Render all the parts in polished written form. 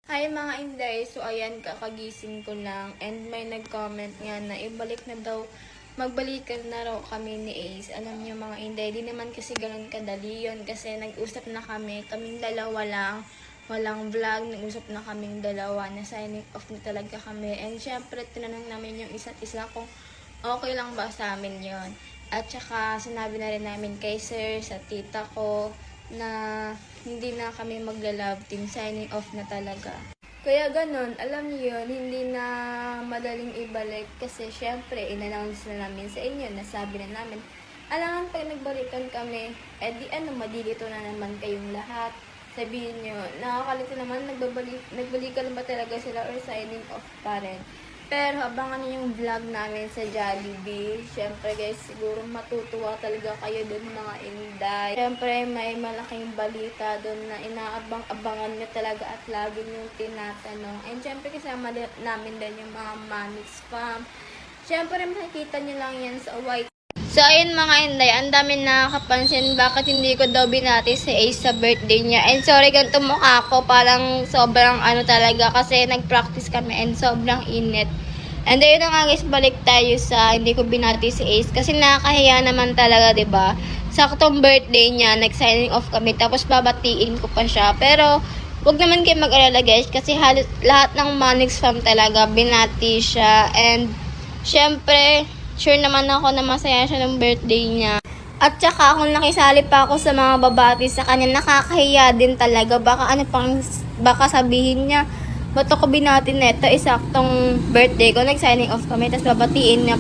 Hi mga Inday! So ayan, kakagising ko lang and may nag-comment nga na magbalikan na raw kami ni Ace. Alam niyo mga Inday, di naman kasi ganun kadali yun kasi nag-usap na kaming dalawa lang. Walang vlog, nag-usap na kaming dalawa na signing off na talaga kami. And syempre, tinanong namin yung isa't isa kung okay lang ba sa amin yon. At saka sinabi na rin namin kay sir, sa tita ko, na hindi na kami magla-love team, signing off na talaga. Kaya ganun, alam niyo yun, hindi na madaling ibalik kasi syempre, in-announce na namin sa inyo, nasabi na namin, alangan pag nagbalikan kami, madilito na naman kayong lahat. Sabihin nyo, nakakalito naman, nagbalikan ba talaga sila or signing off pa rin. Pero abangan niyo yung vlog namin sa Jollibee. Siyempre guys, siguro matutuwa talaga kayo dun mga Inday. Siyempre may malaking balita dun na inaabang-abangan nyo talaga at lagi nyo tinatanong. And siyempre kasama namin din yung mga Manix Fam. Siyempre makikita nyo lang yan sa white. So ayun mga Inday, ang dami nakakapansin bakit hindi ko daw binati si Ace sa birthday niya. And sorry, ganito mukha ko, parang sobrang talaga kasi nag-practice kami and sobrang init. And ayun na nga guys, balik tayo sa hindi ko binati si Ace kasi nakakahiya naman talaga, 'di ba? Saktong birthday niya, nag-signing off kami tapos babatiin ko pa siya. Pero wag naman kayo mag-alala guys kasi halos lahat ng Manix Fam talaga binati siya. And syempre sure naman ako na masaya siya ng birthday niya. At saka kung nakisali pa ako sa mga babati sa kanya, nakakahiya din talaga. Baka sabihin niya, ba't ako binati neto, isaktong birthday ko, nag-signing off kami, tapos babatiin niya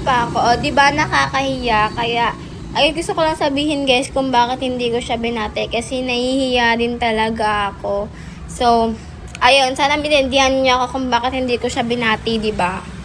pa ako. O, diba nakakahiya? Kaya, ay gusto ko lang sabihin guys kung bakit hindi ko siya binati. Kasi nahihiya din talaga ako. So, ayun, sana binendihan niya ako kung bakit hindi ko siya binati, diba?